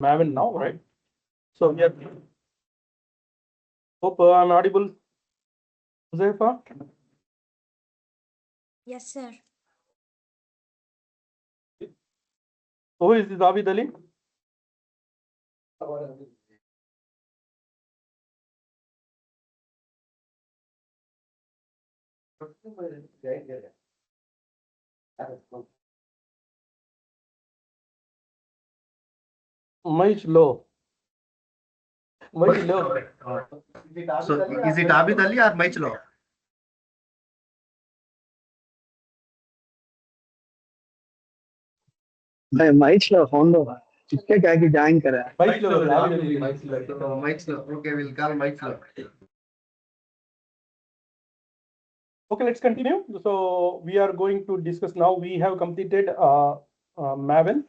Maven now, right? So we are. Hope I'm audible, Zaifa. Yes, sir. Who is this Abid Ali? Much low. Much low. So is it Abid Ali or Maichlo? भाई माइच लो phone लो इसके क्या की join करा है Much low. Abid Ali. Maichlo. Okay, we'll call Maichlo. Okay, let's continue. So we are going to discuss now. We have completed Maven.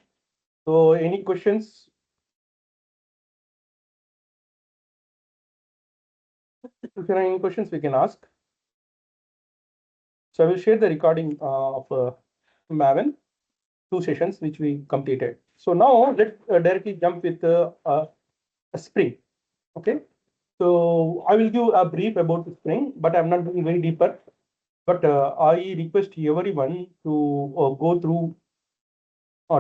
So any questions? If there are any questions, we can ask. So I will share the recording of Maven, 2 sessions which we completed. So now let's directly jump with a Spring. Okay. So I will give a brief about the Spring, but I'm not going very deeper. But I request everyone to go through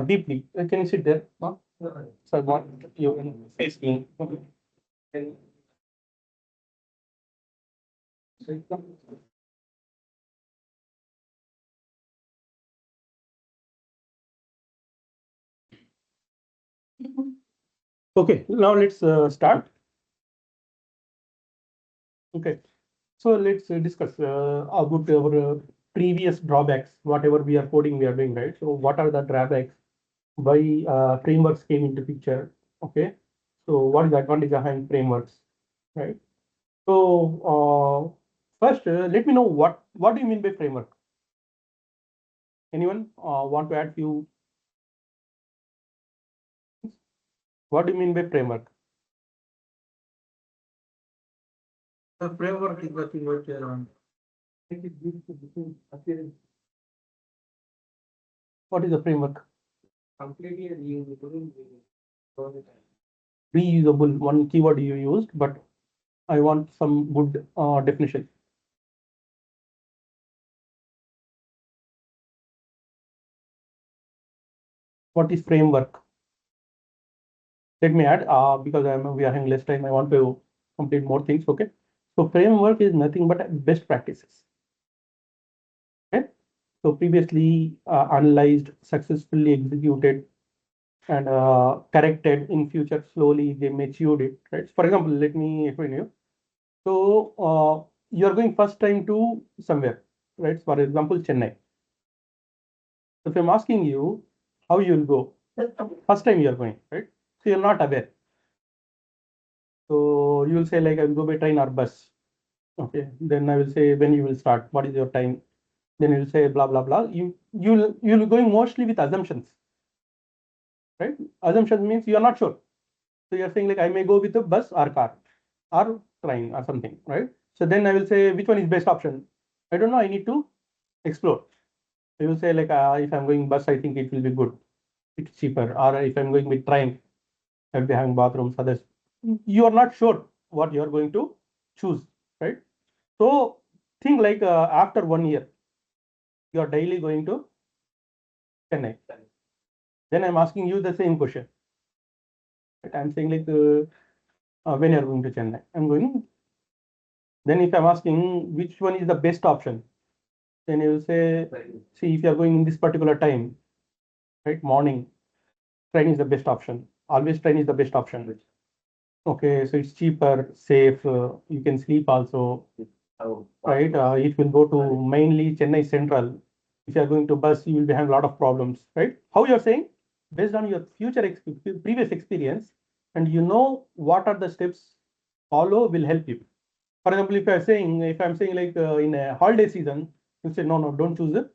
deeply. Can you sit there? So I want you facing. Okay. Okay, now let's start. Okay, so let's discuss about our previous drawbacks, whatever we are coding, we are doing, right? So what are the drawbacks? Why frameworks came into picture? Okay, so what is the advantage behind frameworks, right? So first, let me know what do you mean by framework? Anyone want to add few? What do you mean by framework? The framework is what you wrote here on. What is the framework? Completely reusable. Reusable, one keyword you used, but I want some good definition. What is framework? Let me add because we are having less time. I want to complete more things. Okay, so framework is nothing but best practices. Okay, so previously analyzed, successfully executed, and corrected in future. Slowly they matured it. Right. For example, let me explain you. So you are going first time to somewhere, right? For example, Chennai. So if I'm asking you how you will go, first time you are going, right? So you're not aware. So you will say like I will go by train or bus. Okay. Then I will say when you will start, what is your time? Then you will say blah blah blah. You'll be going mostly with assumptions, right? Assumptions means you are not sure. So you're saying like I may go with a bus or car or train or something, right? So then I will say which one is best option. I don't know. I need to explore. You will say like if I'm going bus, I think it will be good. It's cheaper. Or if I'm going with train, I'll be having bathrooms. Others, you are not sure what you are going to choose, right? So think like after 1 year, you are daily going to Chennai. Then I'm asking you the same question. Right? I'm saying like when you are going to Chennai, I'm going. Then if I'm asking which one is the best option, then you will say, see if you are going in this particular time, right? Morning, train is the best option. Always train is the best option. Okay, so it's cheaper, safe. You can sleep also, right? It will go to mainly Chennai Central. If you are going to bus, you will be having a lot of problems, right? How you are saying based on your previous experience, and you know what are the steps follow will help you. For example, if I'm saying like in a holiday season, you say no, don't choose the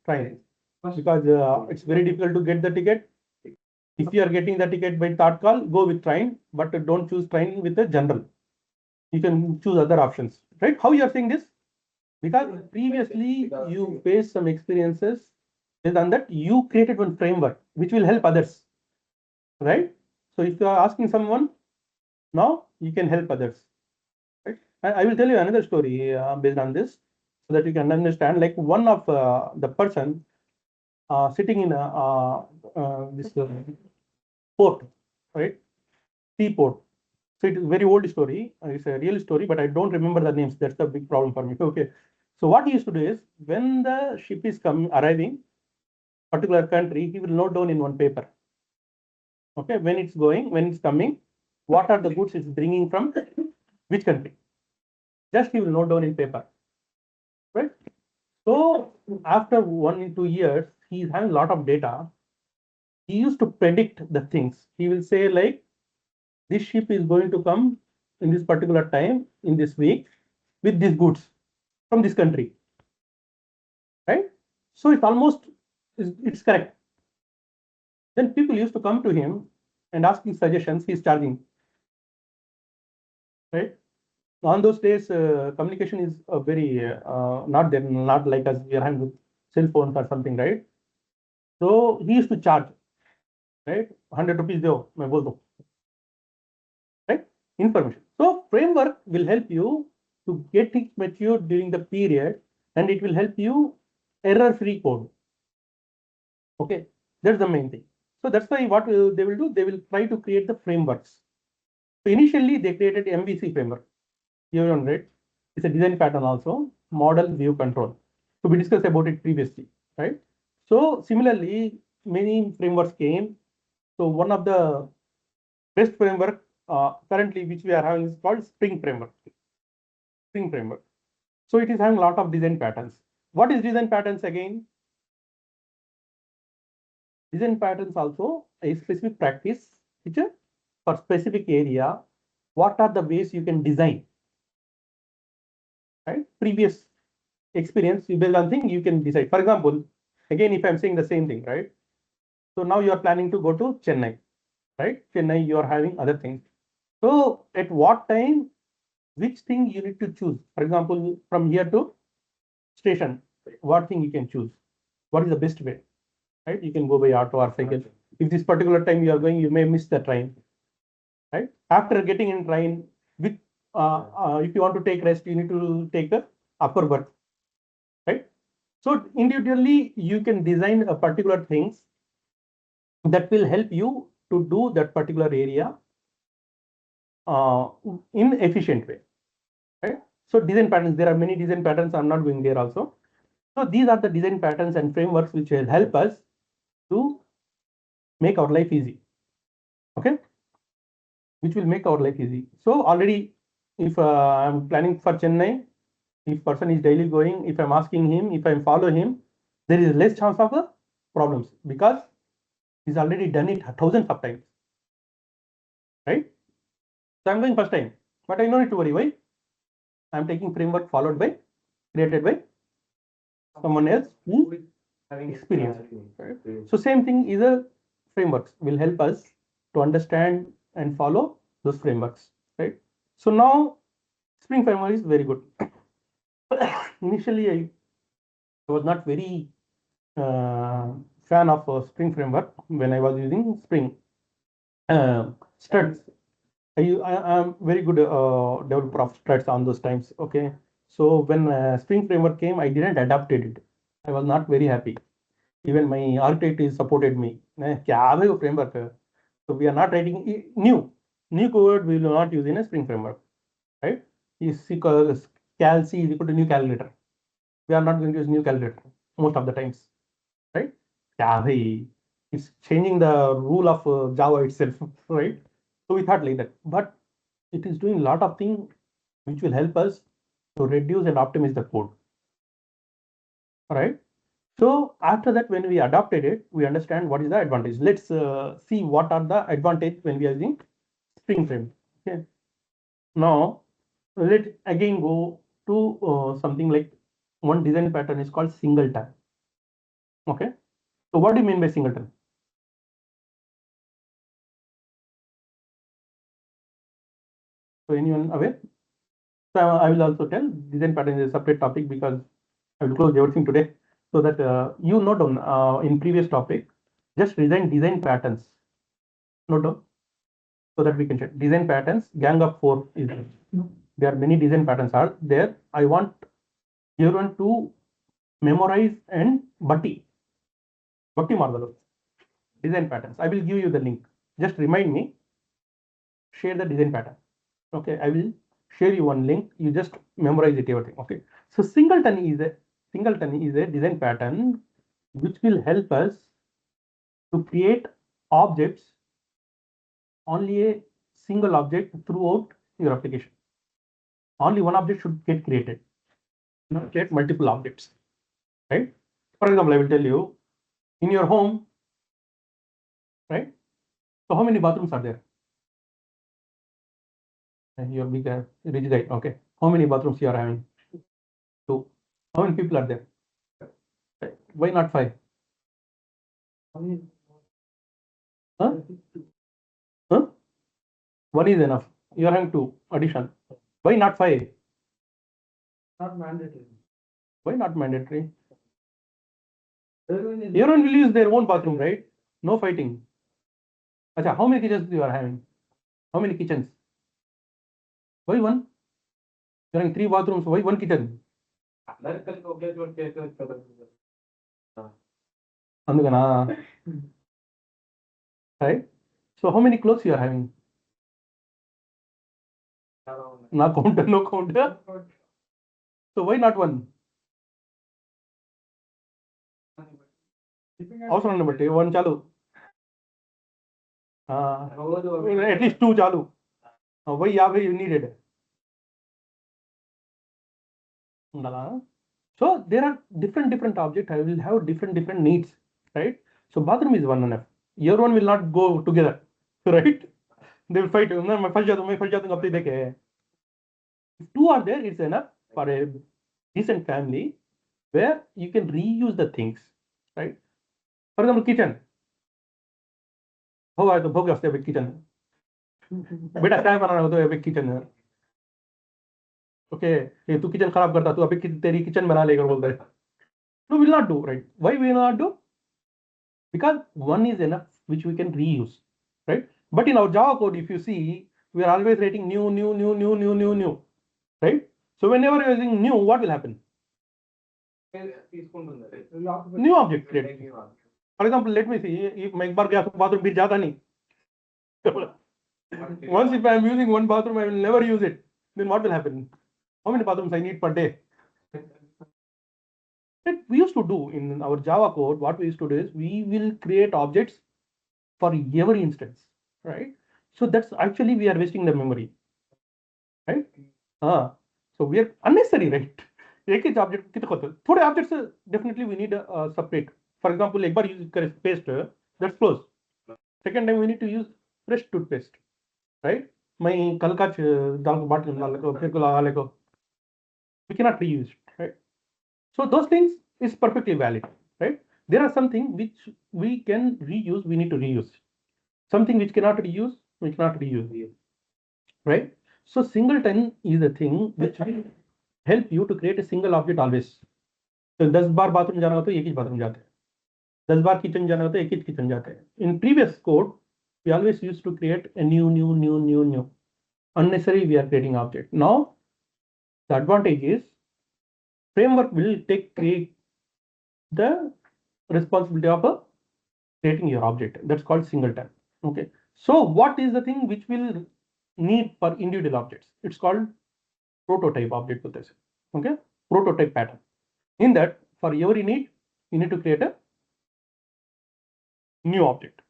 train because it's very difficult to get the ticket. If you are getting the ticket by Tatkal, go with train, but don't choose train with the general. You can choose other options, right? How you are saying this? Because previously you faced some experiences, based on that you created one framework which will help others, right? So if you are asking someone, now you can help others. Right? I will tell you another story based on this, so that you can understand. Like one of the person sitting in this port, right? Seaport. So it is very old story. It's a real story, but I don't remember the names. That's the big problem for me. Okay. So what he used to do is when the ship is arriving, particular country, he will note down in one paper. Okay, when it's going, when it's coming, what are the goods it's bringing from which country? Just he will note down in paper. Right? So after 1 or 2 years, he's having a lot of data. He used to predict the things. He will say, like, this ship is going to come in this particular time, in this week, with these goods from this country. Right? So it's almost, it's correct. Then people used to come to him and asking suggestions. He's charging. Right? On those days, communication is very not there, not like us. We are having cell phones or something, right? So he used to charge, right? 100 rupees deo, मैं बोल दूं, right? Information. So framework will help you to get it mature during the period, and it will help you error-free code. Okay, that's the main thing. So that's why what they will do, they will try to create the frameworks. So initially they created MVC framework. Here on right, it's a design pattern also, model view control. So we discussed about it previously, right? So similarly, many frameworks came. So one of the best framework currently which we are having is called Spring framework. Spring framework. So it is having a lot of design patterns. What is design patterns again? Design patterns also a specific practice feature for specific area. What are the ways you can design? Right? Previous experience, you build on thing, you can decide. For example, again, if I'm saying the same thing, right? So now you are planning to go to Chennai, right? Chennai, you are having other things. So at what time, which thing you need to choose? For example, from here to station, what thing you can choose? What is the best way? Right? You can go by auto or cycle. If this particular time you are going, you may miss the train. Right? After getting in train, with if you want to take rest, you need to take the upper berth. Right? So individually, you can design a particular things that will help you to do that particular area in efficient way. Right? So design patterns, there are many design patterns. I'm not going there also. So these are the design patterns and frameworks which will help us to make our life easy. Okay, which will make our life easy. So already, if I'm planning for Chennai, if person is daily going, if I'm asking him, if I follow him, there is less chance of problems because he's already done it thousands of times. Right? So I'm going first time, but I don't need to worry. Why? I'm taking framework followed by created by someone else who having experience. Right? So same thing is a frameworks will help us to understand and follow those frameworks. Right? So now Spring framework is very good. Initially, I was not very fan of Spring framework when I was using Spring struts. I am very good developer of struts on those times. Okay, so when Spring framework came, I didn't adapted it. I was not very happy. Even my architect is supported me. क्या है वो framework? So we are not writing new code. We will not use in a Spring framework, right? Is equal cal c is equal to new calculator. We are not going to use new calculator most of the times, right? क्या भाई? It's changing the rule of Java itself, right? So we thought like that, but it is doing a lot of things which will help us to reduce and optimize the code. All right. So after that, when we adopted it, we understand what is the advantage. Let's see what are the advantage when we are using Spring Frame. Okay. Now let's again go to something like one design pattern is called singleton. Okay. So what do you mean by singleton? So anyone aware? So I will also tell design pattern is a separate topic because I will close everything today so that you note down in previous topic, just design patterns. Note down. so that we can check design patterns. Gang of 4 is there. There are many design patterns are there. I want everyone to memorize and batti model design patterns. I will give you the link. Just remind me. Share the design pattern. Okay, I will share you one link. You just memorize it everything. Okay. So singleton is a design pattern which will help us to create objects, only a single object throughout your application. Only one object should get created, not create multiple objects, right? For example, I will tell you in your home, right? So how many bathrooms are there? You're big, rich guy. Okay. How many bathrooms you are having? 2. How many people are there? Why not 5? Huh? Huh? 1 is enough. You are having 2 addition. Why not 5? Not mandatory. Why not mandatory? Everyone is- Everyone will use their own bathroom, right? No fighting. Acha, how many kitchens you are having? How many kitchens? Why 1? You are having 3 bathrooms. Why 1 kitchen? Andukana. Right? So how many clothes you are having? No counter, no counter. So why not 1? అవసరం బట్టి 1 చాలు. At least 2 చాలు. Why 50 you needed? ఉండాలా? So there are different objects. I will have different needs, right? So bathroom is 1 enough. Everyone will not go together, right? They will fight. मैं फंस जाता हूँ अपने देखे. If 2 are there, it's enough for a decent family where you can reuse the things, right? For example, kitchen. हो गया तो भोग जाते हैं किचन. बेटा चाय बनाना हो तो एक किचन है. ओके, ये तू किचन खराब करता, तू अभी तेरी किचन बना लेकर बोलता है. No, will not do, right? Why will not do? Because 1 is enough which we can reuse, right? But in our Java code, if you see, we are always writing new, right? So whenever you are using new, what will happen? New object create. For example, let me see. If मैं एक बार गया तो bathroom फिर जाता नहीं. Once if I am using 1 bathroom, I will never use it. Then what will happen? How many bathrooms I need per day? That we used to do in our Java code, what we used to do is we will create objects for every instance, right? So that's actually we are wasting the memory, right? So we are unnecessary, right? एक ही object कितने होते हैं? थोड़े objects definitely we need a separate. For example, एक बार use करे paste, that's close. Second time we need to use fresh toothpaste, right? मैं कल का दाल को बाटल में डाल फिर को लगा ले को. We cannot reuse it, right? So those things is perfectly valid, right? There are something which we can reuse, we need to reuse. Something which cannot reuse, we cannot reuse, right? So singleton is the thing which will help you to create a single object always. So 10 bar bathroom जाना हो तो एक ही bathroom जाते हैं. 10 बार kitchen जाना हो तो एक ही किचन जाते हैं. In previous code, we always used to create a new. Unnecessary, we are creating object. Now, the advantage is framework will create the responsibility of creating your object. That's called singleton. Okay. So what is the thing which will need for individual objects? It's called prototype object. Okay. Prototype pattern. In that, for every need, you need to create a new object.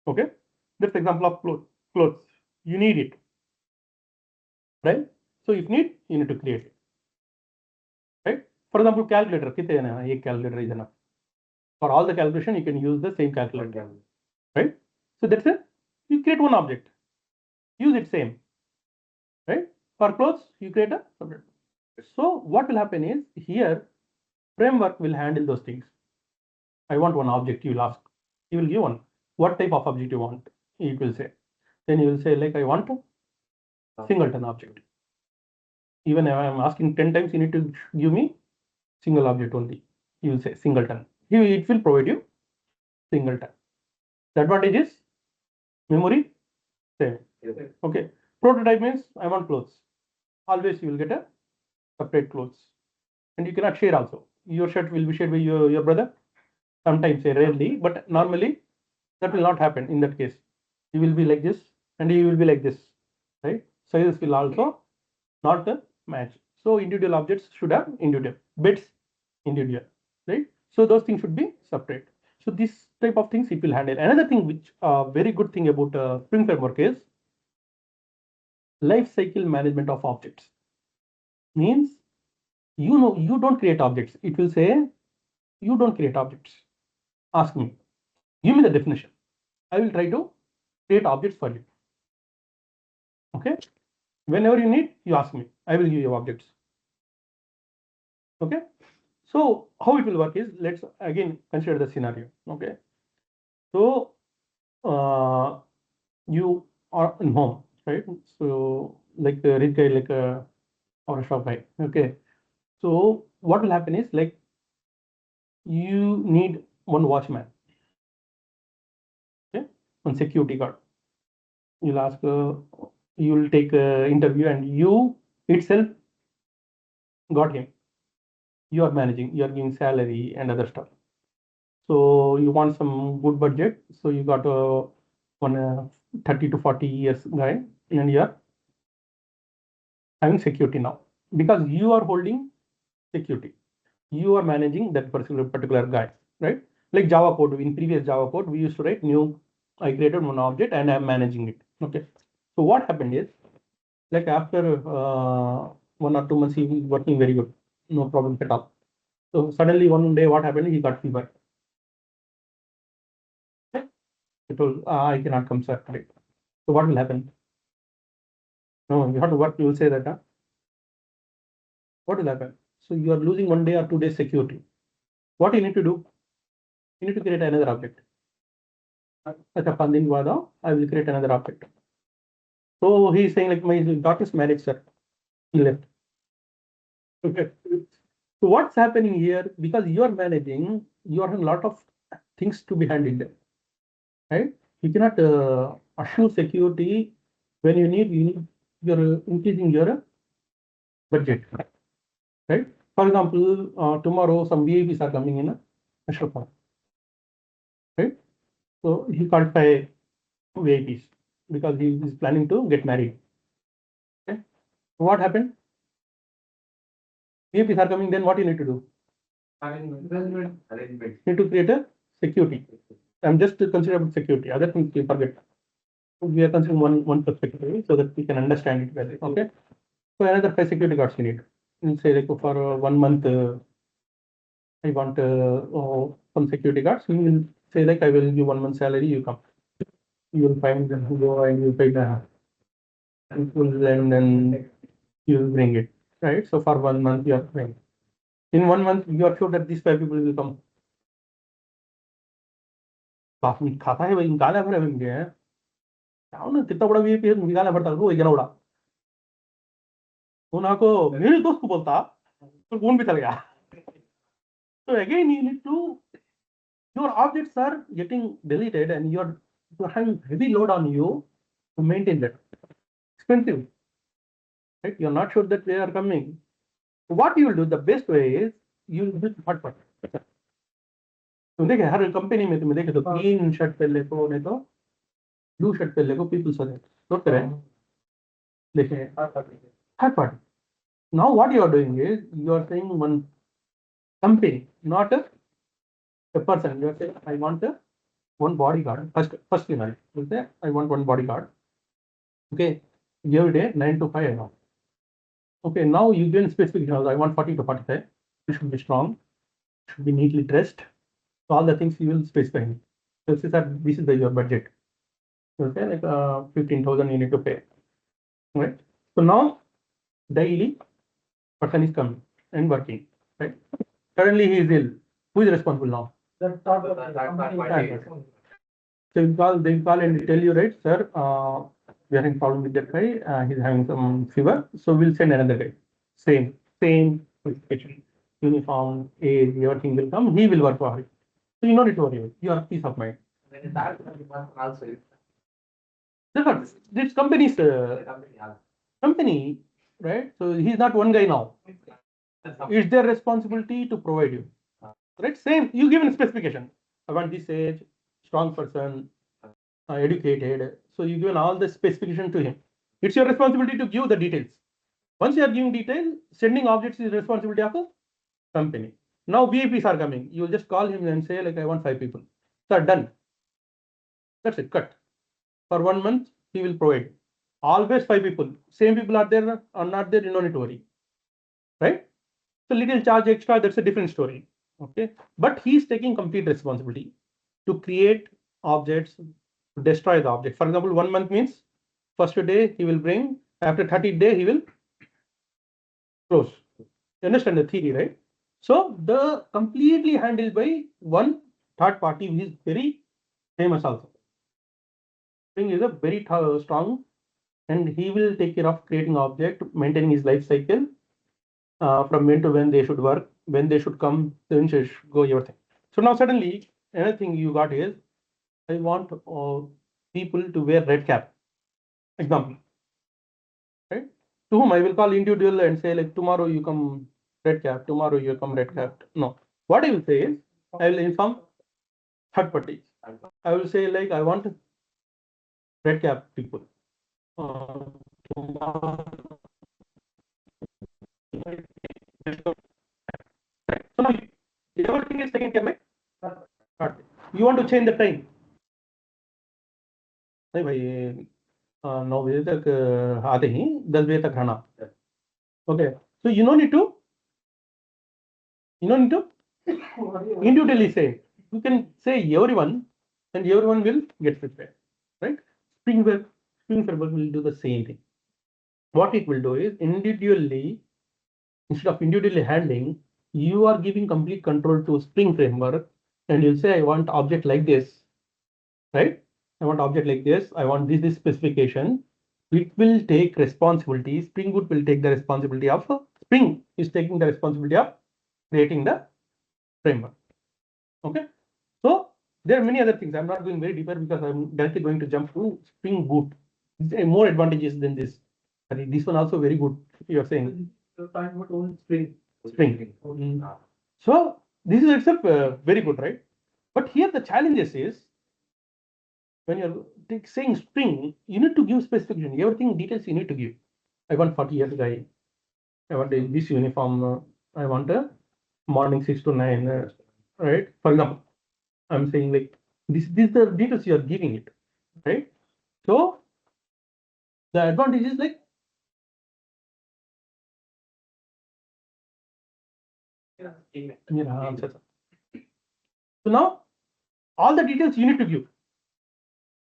Okay. That's example of clothes. You need it, right? So if need, you need to create it, right? For example, calculator. A calculator is enough. For all the calculation, you can use the same calculator, right? So that's it. You create one object, use it same, right? For clothes, you create a separate. So what will happen is here, framework will handle those things. I want one object. You will ask. You will give one. What type of object you want? It will say. Then you will say like I want a singleton object. Even if I am asking 10 times, you need to give me single object only. You will say singleton. It will provide you singleton. The advantage is memory Same. Okay. Prototype means I want clothes. Always you will get a separate clothes. And you cannot share also. Your shirt will be shared by your brother. Sometimes, rarely, but normally that will not happen in that case. You will be like this and you will be like this, right? Sizes will also not match. So individual objects should have individual, bits individual, right? So those things should be separate. So this type of things it will handle. Another thing which very good thing about Spring Framework is life cycle management of objects. Means you don't create objects. It will say you don't create objects. Ask me, give me the definition. I will try to create objects for you. Okay. Whenever you need, you ask me. I will give you objects. Okay. So how it will work is, let's again consider the scenario. Okay. So you are in home, right? So like the rich guy, like a or a shop guy. Okay. So what will happen is, like, you need one watchman. Okay. One security guard. You'll ask. You'll take an interview, and you itself got him. You are managing. You are giving salary and other stuff. So you want some good budget. So you got one 30 to 40 years guy, and you are having security now because you are holding security. You are managing that particular guy, right? Like Java code. In previous Java code, we used to write new. I created one object and I'm managing it. Okay. So what happened is, like after 1 or 2 months, he was working very good, no problem at all. So suddenly one day, what happened? He got fever. He told, I cannot come, sir, today. So what will happen? No, you have to work. You will say that. Huh? What will happen? So you are losing 1 day or 2 days security. What you need to do? You need to create another object. I will create another object. So he is saying, like, my daughter's marriage, sir. He left. Okay. So what's happening here? Because you are managing, you are having a lot of things to be handled, right? You cannot assure security when you're increasing your budget, right? For example, tomorrow some VIPs are coming in a national park, right? So he can't pay VIPs because he is planning to get married. Okay. So what happened? VIPs are coming, then what you need to do? Arrangement. You need to create a security. I'm just considering security. Other things you forget. We are considering one perspective so that we can understand it better. Okay. So another 5 security guards you need. You say, like, for 1 month, I want some security guards. You will say, like, I will give 1 month salary. You come. You will find them, go and you pay the and then you will bring it, right? So for 1 month you are paying. In 1 month you are sure that these 5 people will come. काफी खाता है भाई, गाला भरा बन गया है। क्या ना कितना बड़ा भी गाला भरता है वो इतना बड़ा। वो ना को मेरे दोस्त को बोलता तो फोन भी चल गया। So again you need to, your objects are getting deleted and you're having heavy load on you to maintain that. Expensive, right? You're not sure that they are coming. What you will do, the best way is you will do third party. तुम देखे हर company में तुम देखे तो green shirt पहले को नहीं तो ब्लू शर्ट पहले को पीपल सो नोट करें देखे third party. Now what you are doing is you are saying one company, not a person. You are saying I want one bodyguard. First thing you say I want one bodyguard. Okay, every day 9 to 5 now. Okay, now you give specifications. I want 40 to 45. You should be strong, should be neatly dressed. So all the things you will specify. So this is your budget. Okay, like 15,000 you need to pay. Right. So now daily person is coming and working. Right. Currently he is ill. Who is responsible now? That's not the So they call and tell you, right, sir, we are having problem with that guy. He's having some fever. So we'll send another guy. Same qualification, uniform, age, everything will come. He will work for it. So you don't need to worry. You have peace of mind. also This company's company, right? So he's not one guy now. It's their responsibility to provide you. Right? Same, you give a specification. I want this age, strong person, educated. So you given all the specification to him. It's your responsibility to give the details. Once you are giving detail, sending objects is responsibility of a company. Now VIPs are coming. You will just call him and say, like, I want 5 people. Sir, done. That's it, cut. For 1 month, he will provide. Always 5 people. Same people are there or not there, you don't need to worry. Right? So little charge extra, that's a different story. Okay. But he's taking complete responsibility to create objects, to destroy the object. For example, 1 month means first day he will bring, after 30 days he will close. You understand the theory, right? So the completely handled by one third party who is very famous also. Spring is a very strong, and he will take care of creating object, maintaining his life cycle, from when to when they should work, when they should come, when they should go, everything. So now suddenly another thing you got is, I want people to wear red cap. Example, right? To whom I will call individual and say, like, tomorrow you come red cap, tomorrow you come red cap. No, what I will say is, I will inform third party. I will say, like, I want red cap people. Tomorrow. So now everything is taken care by third party. You want to change the time? नहीं भाई 9 बजे तक आते ही 10 बजे तक खाना. Okay, so you don't need to individually say. You can say everyone, and everyone will get prepared, right? Spring Framework will do the same thing. What it will do is, individually, instead of individually handling, you are giving complete control to Spring Framework, and you'll say, I want object like this, right? I want object like this. I want this specification. It will take responsibility. Spring Boot will take the responsibility of Spring is taking the responsibility of creating the framework. Okay. So there are many other things. I'm not going very deeper because I'm directly going to jump to Spring Boot. There are more advantages than this. This one also very good. You are saying Spring. So this is itself very good, right? But here the challenges is, when you're saying Spring, you need to give specification. Everything details you need to give. I want 40 years guy. I want this uniform. I want a morning 6 to 9. Right? For example, I'm saying, like, these are the details you are giving it. Right? So the advantage is, like, so now all the details you need to give.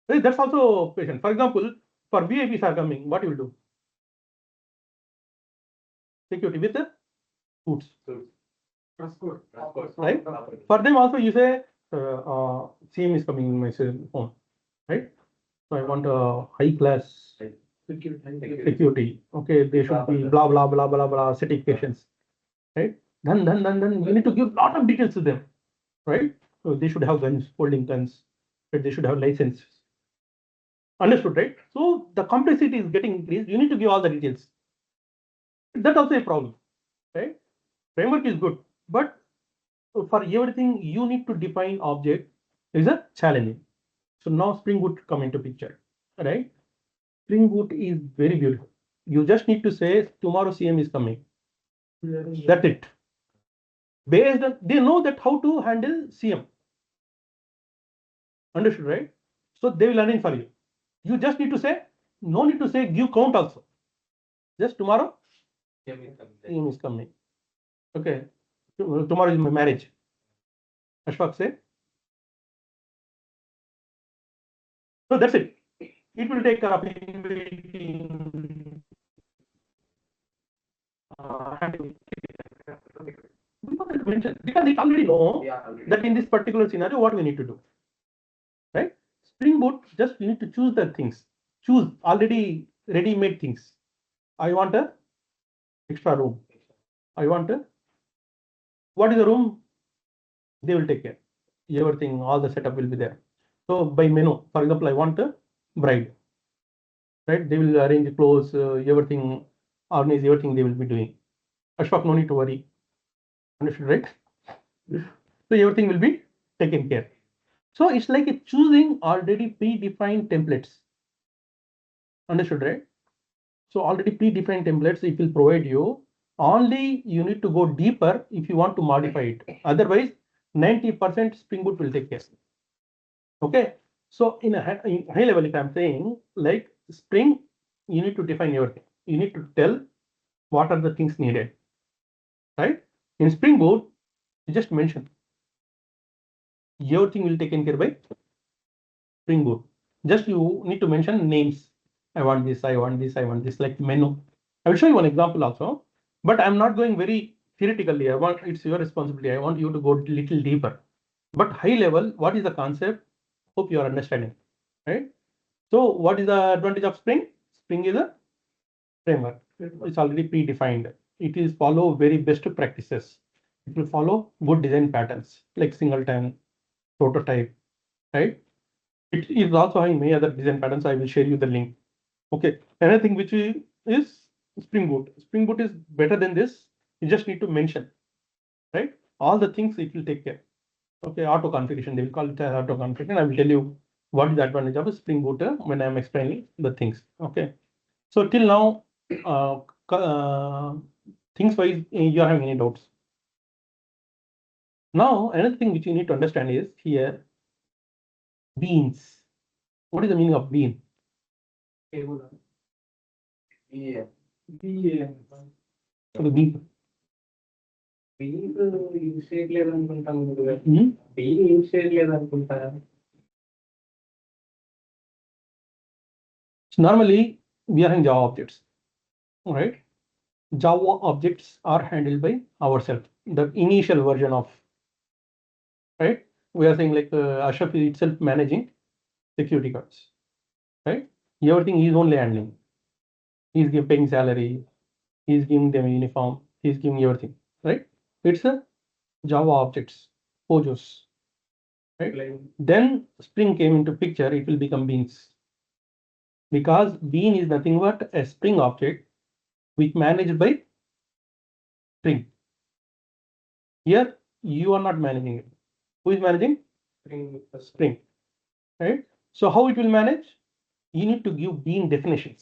Right? That's also patient. For example, for VIPs are coming, what you will do? Security with the suits. Right? For them also you say, CM is coming in my phone, right? So I want a high class security. Okay, they should be blah blah blah blah blah certifications, right? Then you need to give lot of details to them, right? So they should have guns, holding guns, right? They should have license. Understood, right? So the complexity is getting increased. You need to give all the details. That's also a problem, right? Framework is good, but for everything you need to define object is a challenging. So now Spring Boot come into picture, right? Spring Boot is very beautiful. You just need to say tomorrow CM is coming. That's it. Based on, they know that how to handle CM. Understood, right? So they will arrange for you. You just need to say, no need to say give count also. Just tomorrow CM is coming. Okay. Tomorrow is my marriage. Ashfaq say. So that's it. It will take care of because it already know that in this particular scenario what we need to do, right? Spring Boot, just you need to choose the things, choose already ready-made things. I want a extra room. I want a, what is the room? They will take care. Everything, all the setup will be there. So by menu, for example, I want a bride. right? They will arrange clothes, everything, organize everything they will be doing. Ashfaq, no need to worry. Understood, right? So everything will be taken care. So it's like a choosing already predefined templates. Understood, right? So already predefined templates it will provide you. Only you need to go deeper if you want to modify it. Otherwise, 90% Spring Boot will take care. Okay. So in high level, if I'm saying like Spring, you need to define everything. You need to tell what are the things needed, right? In Spring Boot, you just mention everything will taken care by Spring Boot. Just you need to mention names. I want this, I want this, I want this, like menu. I will show you one example also, but I'm not going very theoretically. It's your responsibility. I want you to go a little deeper. But high level, what is the concept? Hope you are understanding, right? So what is the advantage of Spring? Spring is a framework. It's already predefined. It is follow very best practices. It will follow good design patterns like singleton, prototype, right? It is also having many other design patterns. I will share you the link. Okay. Another thing which is Spring Boot. Spring Boot is better than this. You just need to mention, right? All the things it will take care. Okay, auto configuration. They will call it as auto configuration. I will tell you what is the advantage of a Spring Boot when I am explaining the things. Okay. So till now, things wise, you are having any doubts? Now, another thing which you need to understand is here beans. What is the meaning of bean? Yeah. So the bean. Use చేయట్లేదు అనుకుంటాను Hmm? Use చేయట్లేదు అనుకుంటా. So normally we are having Java objects, right? Java objects are handled by ourselves. The initial version of, right? We are saying like Ashraf is itself managing security cards, right? Everything he is only handling. He is paying salary. He is giving them a uniform. He is giving everything, right? It's a Java objects, POJOs, right? Then Spring came into picture. It will become beans because bean is nothing but a Spring object which managed by Spring. Here you are not managing it. Who is managing? Spring, right? So how it will manage? You need to give bean definitions.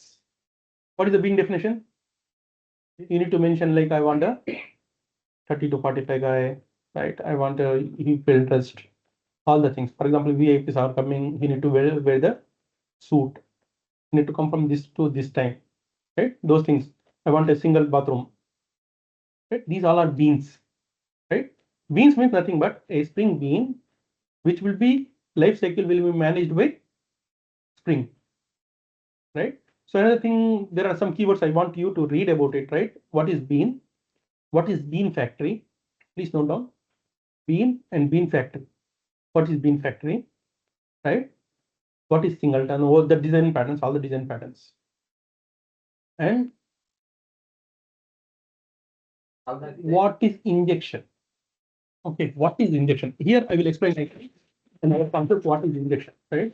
What is the bean definition? You need to mention like I want a 30 to 45 guy, right? I want a heap interest, all the things. For example, VIPs are coming, you need to wear the suit. You need to come from this to this time, right? Those things. I want a single bathroom, right? These all are beans, right? Beans means nothing but a Spring bean, which will be life cycle will be managed by Spring, right? So another thing, there are some keywords I want you to read about it, right? What is bean? What is bean factory? Please note down bean and bean factory. What is bean factory, right? What is singleton? All the design patterns, all the design patterns. And what is injection? Okay, what is injection? Here I will explain another concept. What is injection, right?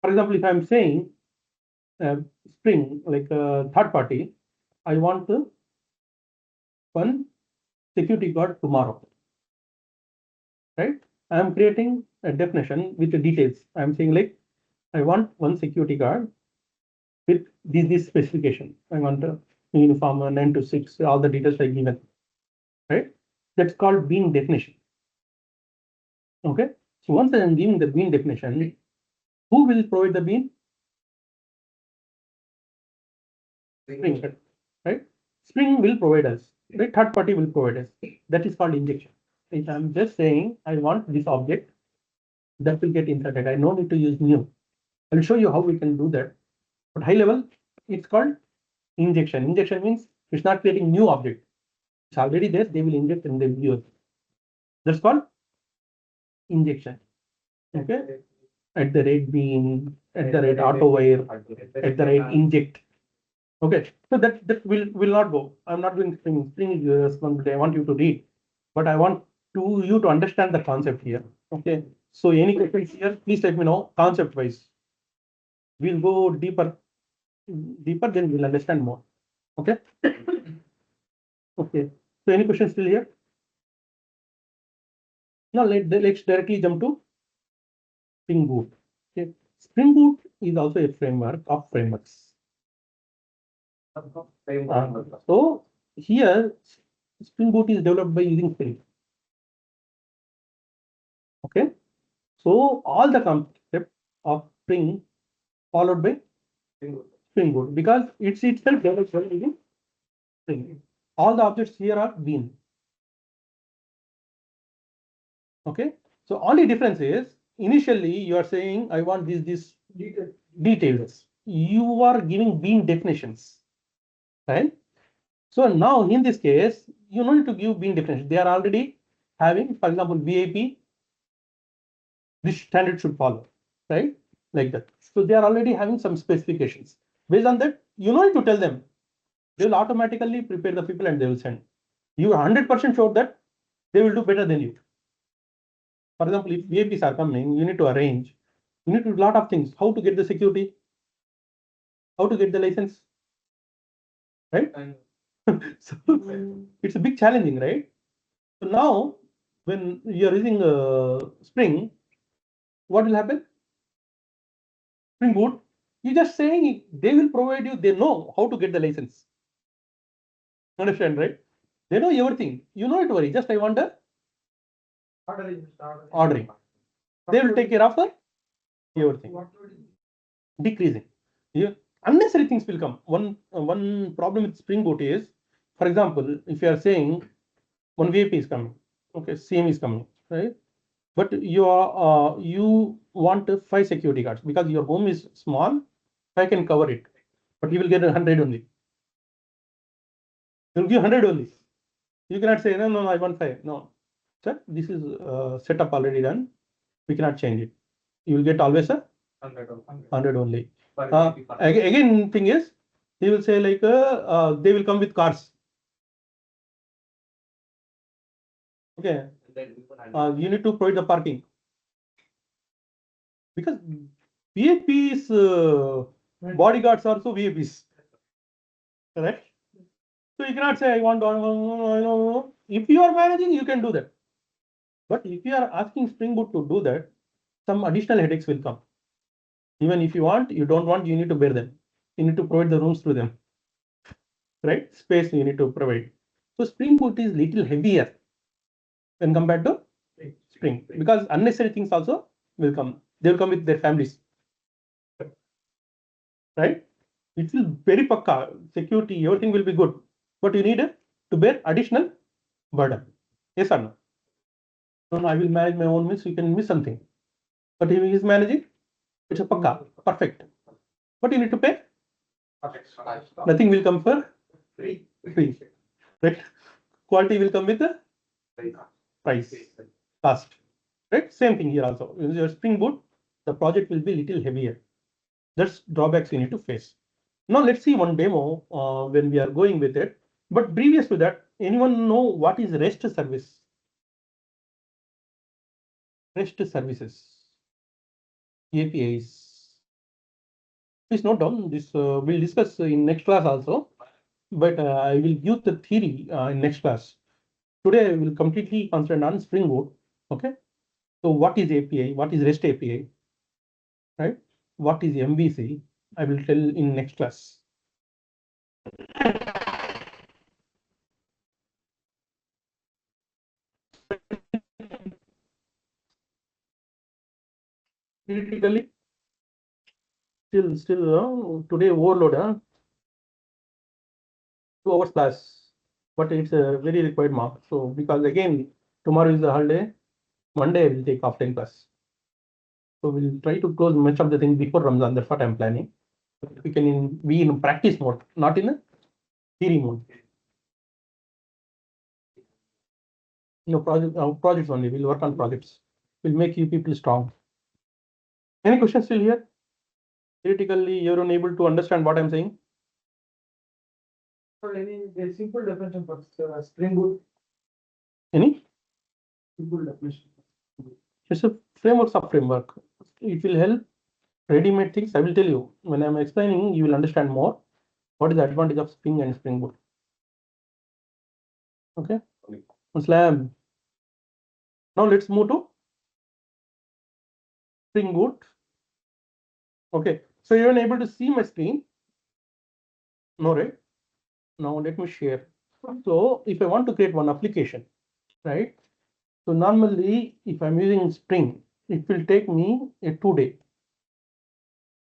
For example, if I'm saying Spring like a third party, I want to one security guard tomorrow, right? I am creating a definition with the details. I'm saying like I want one security guard with this specification. I want a uniform 9 to 6, all the details I given, right? That's called bean definition. Okay. So once I am giving the bean definition, who will provide the bean? Spring, right? Spring will provide us, right? Third party will provide us. That is called injection. If I'm just saying I want this object, that will get inserted. I no need to use new. I'll show you how we can do that. But high level, it's called injection. Injection means it's not creating new object. It's already there. They will inject and they will use. That's called injection. Okay. At the rate bean, at the rate auto wire, at the rate inject. Okay. So that will not go. I'm not doing Spring. Spring is your responsibility. I want you to read, but I want you to understand the concept here. Okay. So any questions here, please let me know concept wise. We'll go deeper deeper, then we'll understand more. Okay. Okay. So any questions still here? Now let's directly jump to Spring Boot. Okay. Spring Boot is also a framework of frameworks. So here Spring Boot is developed by using Spring. Okay. So all the concept of Spring followed by Spring Boot because it's itself developed by using Spring. All the objects here are Bean. Okay. So only difference is initially you are saying I want this details. You are giving Bean definitions, right? So now in this case, you don't need to give Bean definitions. They are already having, for example, VIP. This standard should follow, right? Like that. So they are already having some specifications. Based on that, you don't need to tell them. They will automatically prepare the people and they will send. You are 100% sure that they will do better than you. For example, if VIPs are coming, you need to arrange. You need to do a lot of things. How to get the security? How to get the license? Right? So it's a big challenging, right? So now, when you are using Spring, what will happen? Spring Boot, you just saying they will provide you. They know how to get the license. Understand, right? They know everything. You know it worry. Just I want the ordering. They will take care of the everything. Decreasing. Yeah. Unnecessary things will come. One problem with Spring Boot is, for example, if you are saying one VIP is coming, okay, CM is coming, right? But you want 5 security guards because your home is small. I can cover it, but you will get 100 only. You will give 100 only. You cannot say no, I want 5. No, sir, this is set up already done. We cannot change it. You will get always a 100 only. Again, thing is, he will say like they will come with cars. Okay, you need to provide the parking because VIPs bodyguards are also VIPs, correct? So you cannot say I want. If you are managing, you can do that. But if you are asking Spring Boot to do that, some additional headaches will come. Even if you want, you don't want, you need to bear them. You need to provide the rooms to them, right? Space you need to provide. So Spring Boot is little heavier when compared to Spring because unnecessary things also will come. They will come with their families, right? It will very pakka security, everything will be good, but you need to bear additional burden. Yes or no? No, I will manage my own means you can miss something, but if he is managing, it's a pakka, perfect. But you need to pay. Nothing will come for free, right? Quality will come with the price, cost, right? Same thing here also. In your Spring Boot, the project will be little heavier. That's drawbacks you need to face. Now let's see one demo when we are going with it. But previous to that, anyone know what is REST service? REST services, APIs. Please note down this. We'll discuss in next class also, but I will give the theory in next class. Today I will completely concentrate on Spring Boot. Okay. So what is API? What is REST API? Right? What is MVC? I will tell in next class. Critically, still today overload. 2 hours class, but it's a very required mark. So because again tomorrow is the holiday, Monday I will take offline class. So we'll try to close much of the things before Ramzan. That's what I'm planning. We can be in practice mode, not in a theory mode. No projects only. We'll work on projects. We'll make you people strong. Any questions still here? Theoretically, you're unable to understand what I'm saying. For any simple definition for Spring Boot. Any? Simple definition. It's a framework. It will help ready-made things, I will tell you. When I'm explaining, you will understand more. What is the advantage of Spring and Spring Boot? Okay. Muslim. Now let's move to Spring Boot. Okay. So you're unable to see my screen. No, right? Now let me share. So if I want to create one application, right? So normally, if I'm using Spring, it will take me a 2 day.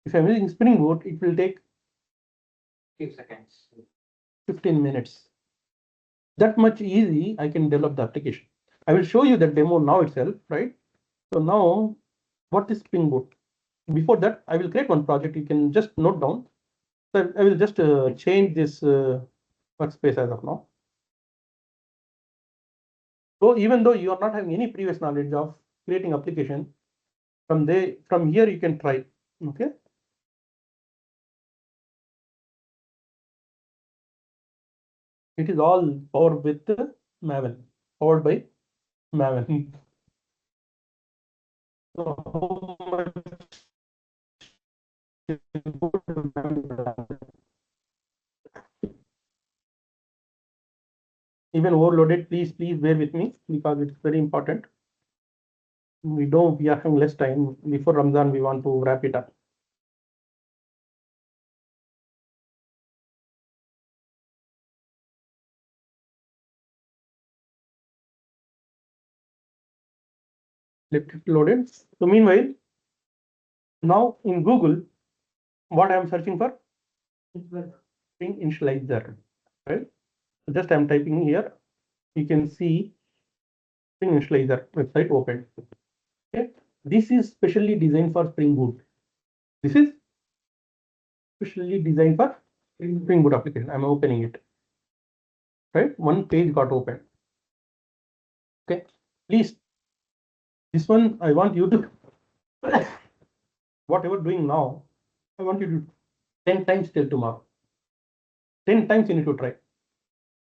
If I'm using Spring Boot, it will take few seconds. 15 minutes. That much easy, I can develop the application. I will show you the demo now itself, right? So now, what is Spring Boot? Before that, I will create one project. You can just note down. So I will just change this workspace as of now. So even though you are not having any previous knowledge of creating application, from here you can try. Okay. It is all powered with Maven, powered by Maven. So how much even overloaded, please bear with me because it's very important. We are having less time. Before Ramadan, we want to wrap it up. Let it loaded. So meanwhile, now in Google, what I am searching for? Spring Initializer. Right? So just I'm typing here. You can see Spring Initializer website open. Okay. This is specially designed for Spring Boot. This is specially designed for Spring Boot application. I'm opening it. Right? One page got opened. Okay. Please, this one I want you to whatever doing now, I want you to 10 times till tomorrow. 10 times you need to try.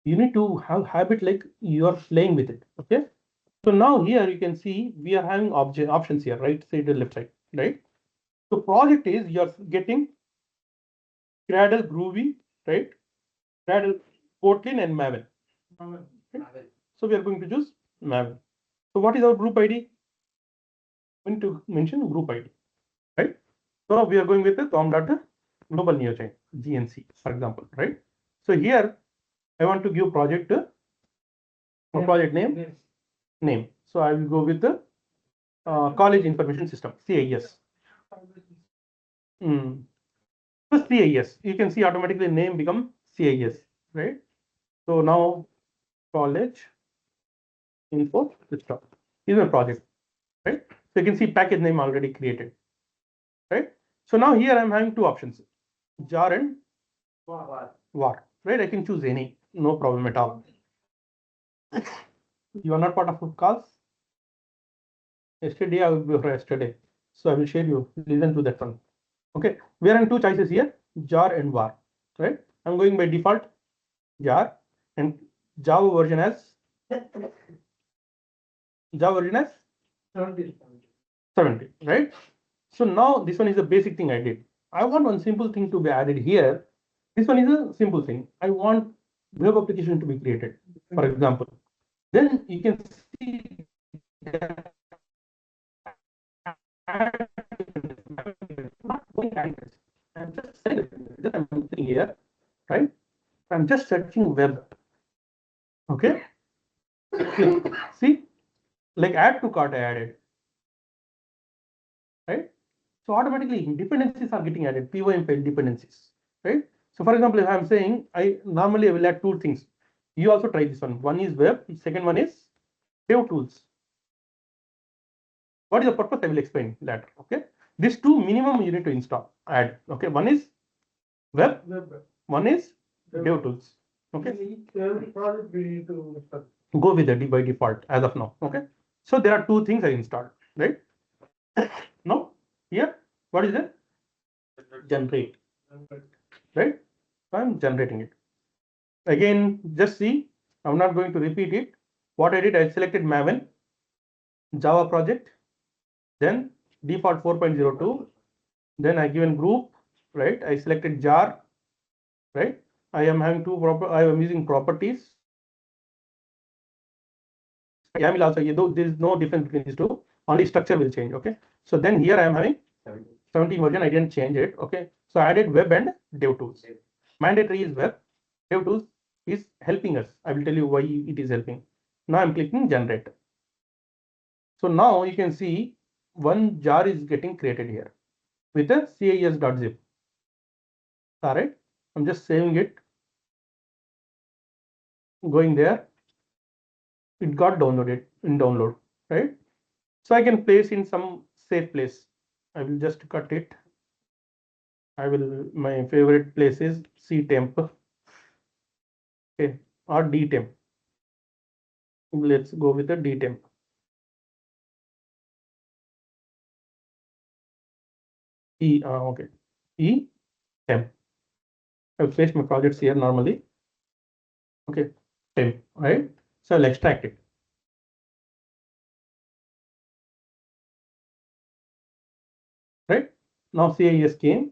You need to have habit like you are playing with it. Okay. So now here you can see we are having options here, right? Say the left side, right? So project is you're getting Gradle, Groovy, right? Gradle, Kotlin, and Maven. Okay? So we are going to choose Maven. So what is our group ID? We need to mention group ID, right? So we are going with the Tom.Global Neochain, GNC, for example, right? So here I want to give project project name. So I will go with the College Information System, CIS. So CIS, you can see automatically name become CIS, right? So now College Info System is my project, right? So you can see package name already created, right? So now here I'm having two options, jar and var, right? I can choose any, no problem at all. You are not part of calls. Yesterday I will be for yesterday, so I will share you. Listen to that one. Okay, we are in two choices here, jar and var, right? I'm going by default jar and Java version as 70, right? So now this one is the basic thing I did. I want one simple thing to be added here. This one is a simple thing. I want web application to be created, for example. Then you can see that I'm just saying I'm sitting here, right? I'm just searching web. Okay. See, like add to cart I added, right? So automatically dependencies are getting added, POM file dependencies, right? So for example, if I'm saying I will add two things. You also try this one. One is web, second one is dev tools. What is the purpose? I will explain later. Okay. These two minimum you need to install, add. Okay. One is web, one is dev tools. Okay. Go with the by default as of now. Okay. So there are two things I installed, right? Now here, what is it? Generate, right? So I'm generating it. Again, just see, I'm not going to repeat it. What I did, I selected Maven, Java project, then default 4.02, Then I given group, right? I selected jar, right? I am having I am using properties. YAML also, though there is no difference between these two, only structure will change. Okay. So then here I am having 17 version, I didn't change it. Okay. So I added web and dev tools. Mandatory is web, dev tools is helping us. I will tell you why it is helping. Now I'm clicking generate. So now you can see one jar is getting created here with a CIS.zip. All right. I'm just saving it, going there. It got downloaded in download, right? So I can place in some safe place. I will just cut it. I will, my favorite place is ctemp, okay, or dtemp. Let's go with the dtemp. Okay, temp. I'll place my projects here normally. Okay, temp, right? So I'll extract it. Right now, CIS came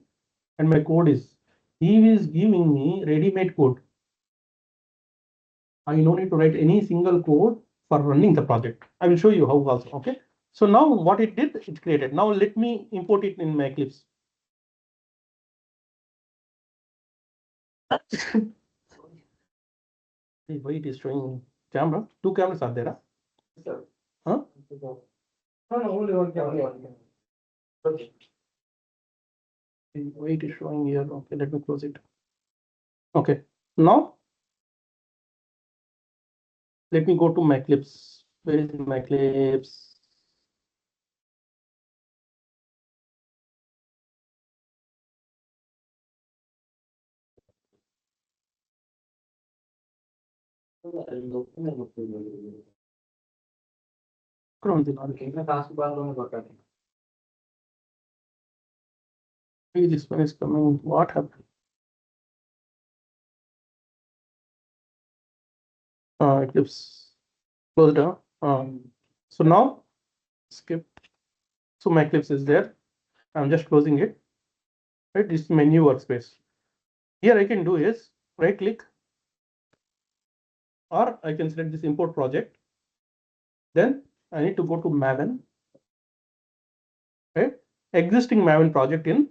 and my code is, he is giving me ready-made code. I no need to write any single code for running the project. I will show you how also. Okay. So now what it did, it created. Now let me import it in my Eclipse. Why it is showing camera? Two cameras are there. Huh? No, only one camera. Okay. Why it is showing here? Okay, let me close it. Okay. Now let me go to my Eclipse. Where is my Eclipse? This one is coming. What happened? Eclipse closed down. So now skip. So my Eclipse is there. I'm just closing it. Right, this is my new workspace. Here I can do is right click, or I can select this import project. Then I need to go to Maven. Right, existing Maven project in.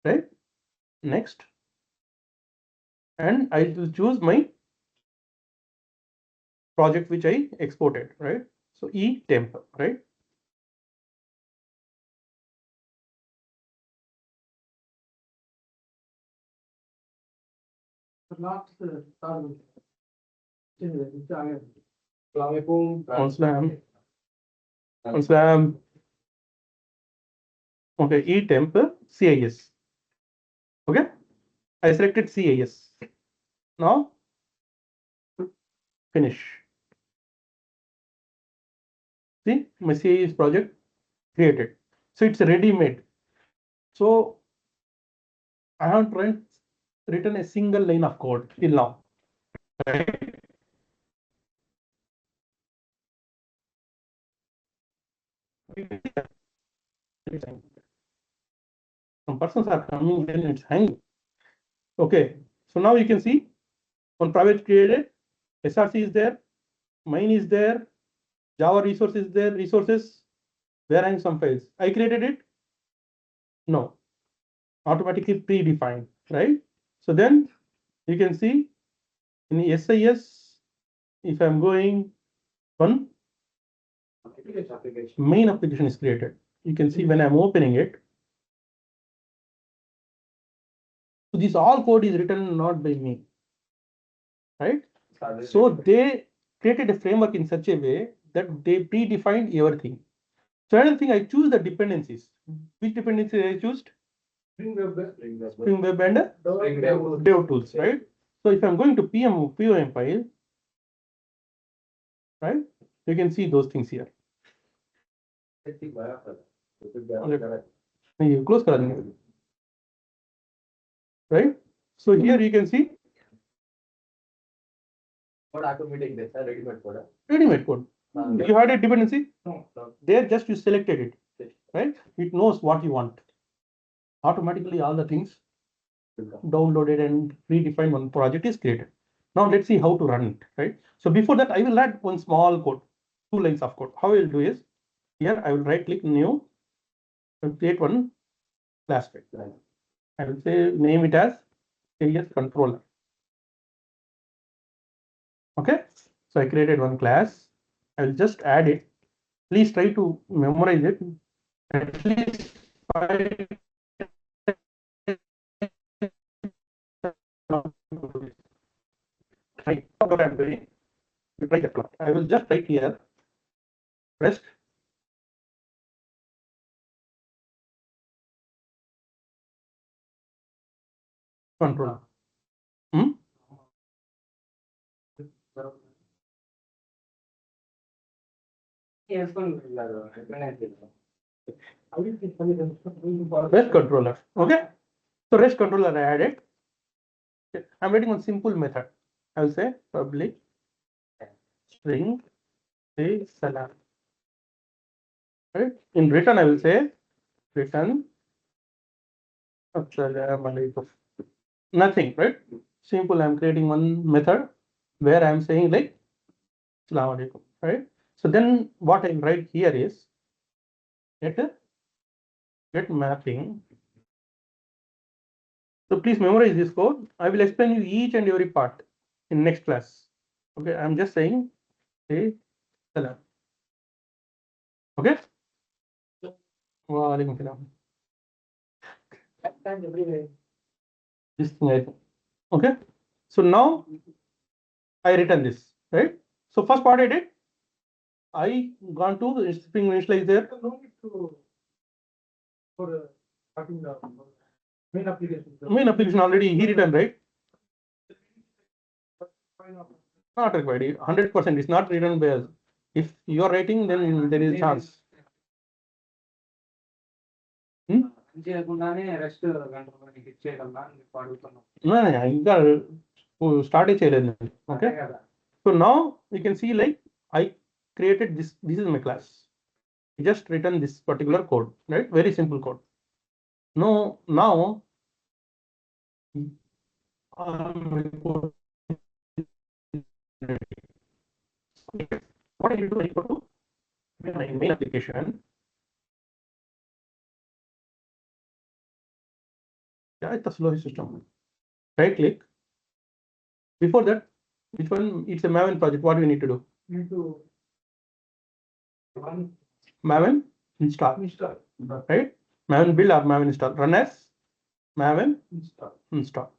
Right, next, and I will choose my project which I exported. Right, so temp. Right. Last On slam. Okay, temp CIS. Okay, I selected CIS. Now finish. See, my CIS project created. So it's ready-made. So I haven't written a single line of code till now. Right? Some persons are coming when it's hanging. Okay, so now you can see on private created, SRC is there, mine is there, Java resource is there, resources, where are some files. I created it? No, automatically predefined, right? So then you can see in SIS, if I'm going one, main application is created. You can see when I'm opening it. So this all code is written not by me, right? So they created a framework in such a way that they predefined everything. So another thing, I choose the dependencies. Which dependencies I choose? Spring Web and Dev Tools, right? So if I'm going to POM file, right? You can see those things here. You close right? So here you can see ready-made code. You had a dependency. No. There just you selected it, right? It knows what you want. Automatically, all the things downloaded and predefined one project is created. Now let's see how to run it, right? So before that, I will add one small code, 2 lines of code. How I will do is here I will right click new and create one class. I will say name it as AES controller. Okay, so I created one class. I will just add it. Please try to memorize it at least 5. Try what I'm doing. You try that one. I will just write here REST controller. REST controller. Okay. So REST controller I added. I'm writing one simple method. I will say public string say salam. Right. In return, I will say return assalamu alaikum. Nothing, right? Simple. I'm creating one method where I'm saying like assalamu alaikum, right? So then what I write here is get mapping. So please memorize this code. I will explain you each and every part in next class. Okay, I'm just saying say salam. Okay. Wa alaikum salam. This thing I think. Okay. So now I return this, right? So first part I did, I gone to the string initializer. No need to for starting the main application. Main application already he written, right? Not required. 100% is not written by us. If you are writing, then there is a chance. Rest ఇంకా start చేయలేదు. Okay. So now you can see like I created this. This is my class. I just written this particular code, right? Very simple code. No, now what I do, I go to my main application. Yeah, it's a slow system. Right click. Before that, which one? It's a Maven project. What do we need to do? need to run Maven install. Right? Maven build or Maven install. Run as Maven install.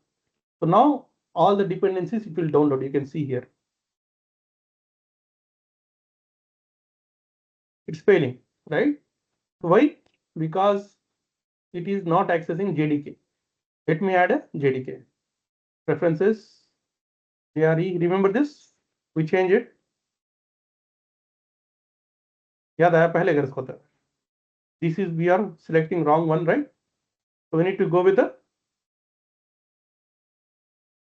So now all the dependencies it will download. You can see here. It's failing, right? Why? Because it is not accessing JDK. Let me add a JDK. Preferences, JRE. Remember this? We change it. Yeah, this is we are selecting wrong one, right? So we need to go with the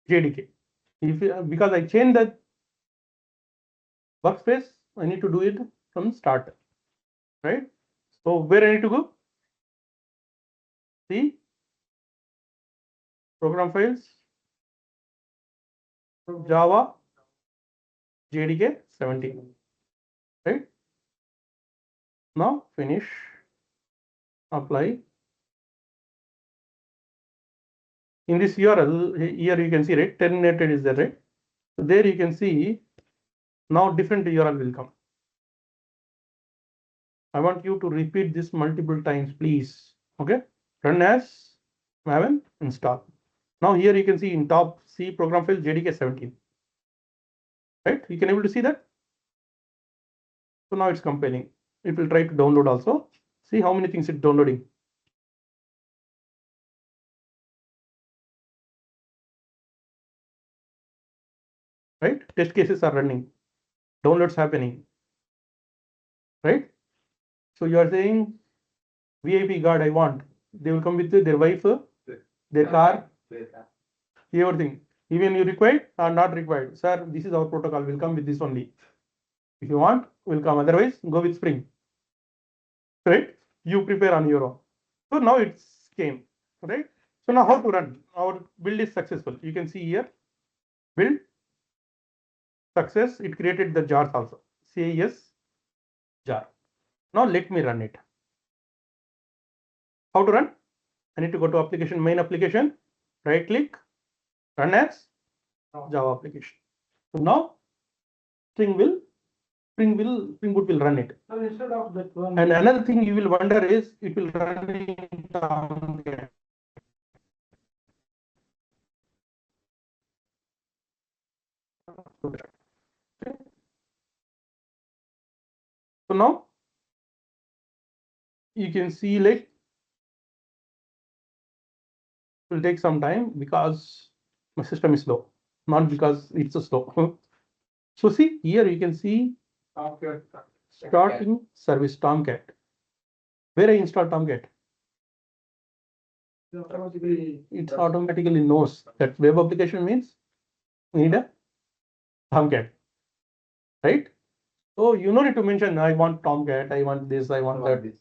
JDK. Because I changed the workspace, I need to do it from start, right? So where I need to go? See program files, Java, JDK 17, right? Now finish, apply. In this URL here you can see, right? Terminated is there, right? So there you can see now different URL will come. I want you to repeat this multiple times, please. Okay. Run as Maven install. Now here you can see in top C program file JDK 17. Right? You can able to see that. So now it's compiling. It will try to download also. See how many things it's downloading. Right? Test cases are running. Downloads happening. Right? So you are saying VIP guard I want. They will come with their wife, their car, everything. Even you required or not required. Sir, this is our protocol. Will come with this only. If you want, will come. Otherwise, go with Spring. Right? you prepare on your own. So now it's came, right? So now how to run? Our build is successful. You can see here, build success. It created the jars also. CIS jar. Now let me run it. How to run? I need to go to application, main application, right click, run as Java application. So now Spring Boot will run it. So instead of that one. And another thing you will wonder is it will run in Tomcat. So now you can see like it will take some time because my system is slow, not because it's so slow. So see here you can see starting service Tomcat. Where I install Tomcat? It automatically knows that web application means we need a Tomcat, right? So you don't need to mention I want Tomcat, I want this, I want that.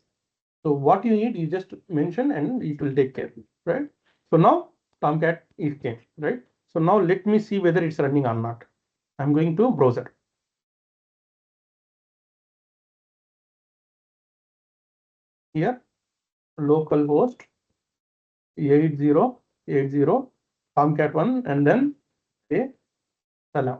So what you need, you just mention and it will take care, right? So now Tomcat is came, right? So now let me see whether it's running or not. I'm going to browser. Here, localhost 8080 Tomcat 1 and then say salam.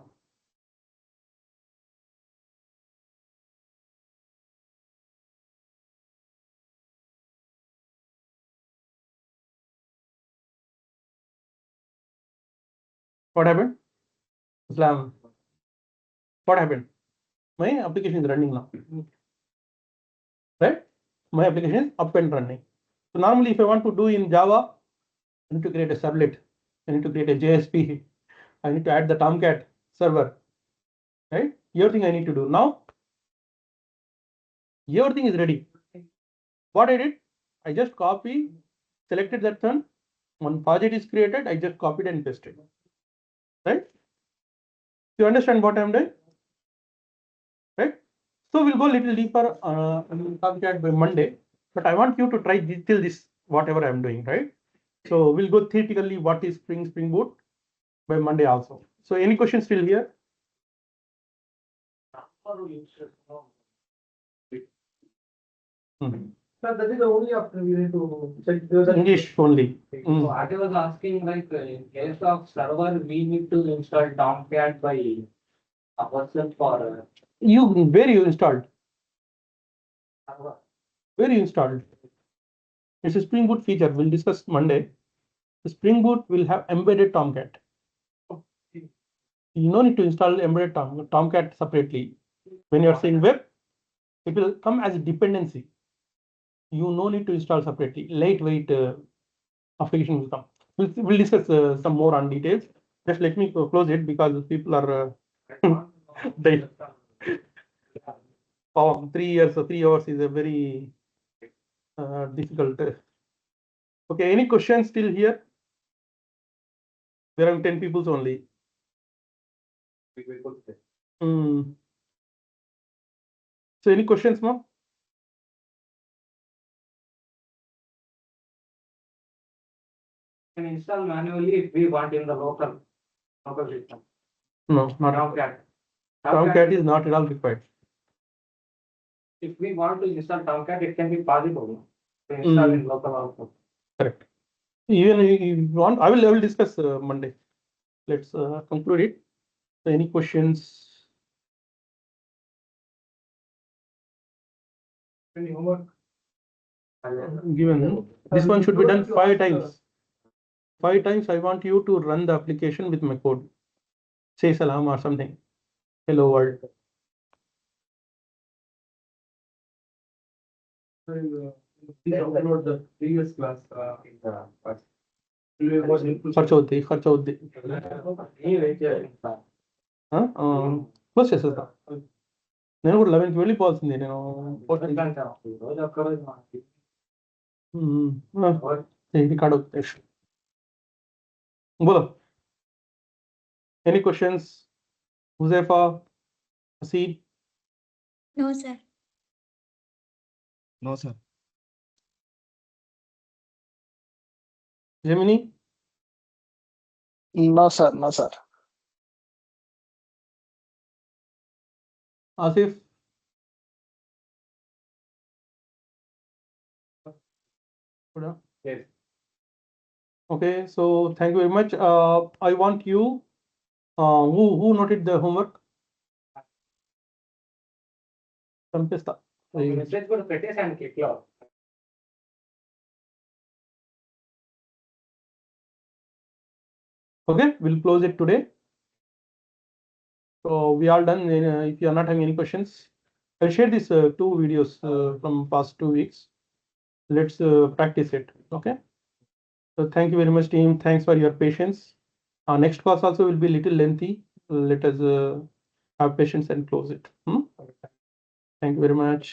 What happened? Salam. What happened? My application is running now, right? My application is up and running. So normally if I want to do in Java, I need to create a servlet. I need to create a JSP. I need to add the Tomcat server, right? Everything I need to do. Now, everything is ready. What I did, I just copy, selected that one. One project is created, I just copied and pasted, right? You understand what I'm doing, right? So we'll go a little deeper in Tomcat by Monday, but I want you to try till this, whatever I'm doing, right? So we'll go theoretically what is Spring Boot by Monday also. So any questions still here? Sir, that is the only option we need to check. English only. So I was asking like in case of server, we need to install Tomcat by ourselves for Where you installed? server. Where you installed? It's a Spring Boot feature. We'll discuss Monday. The Spring Boot will have embedded Tomcat. You don't need to install embedded Tomcat separately. When you're saying web, it will come as a dependency. You no need to install separately. Lightweight application will come. We'll discuss some more on details. Just let me close it because people are dying. 3 years or 3 hours is a very difficult. Okay, any questions still here? There are 10 people only. So any questions, ma'am? Can install manually if we want in the local system. No, not Tomcat. Tomcat is not at all required. If we want to install Tomcat, it can be possible to install in local also. Correct. Even if you want, I will discuss Monday. Let's conclude it. So any questions? Any homework? Given this one should be done 5 times. 5 times I want you to run the application with my code. Say salam or something. Hello world. Please upload the previous class in the first. ఖర్చు అవుద్ది close చేసేస్తా నేను కూడా 11కి వెళ్ళిపోవాల్సింది నేను record అవుతుంది बोलो any questions Huzefa Hasid No, sir. No, sir. Gemini, No, sir. No, sir. Asif. Good. Yes. Okay, so thank you very much. I want you, who noted the homework? Sampesta. Message కూడా పెట్టేసాను click లో. Okay, we'll close it today. So we are done. If you are not having any questions, I'll share these 2 videos from past 2 weeks. Let's practice it. Okay. So thank you very much, team. Thanks for your patience. Our next class also will be little lengthy. Let us have patience and close it. Thank you very much.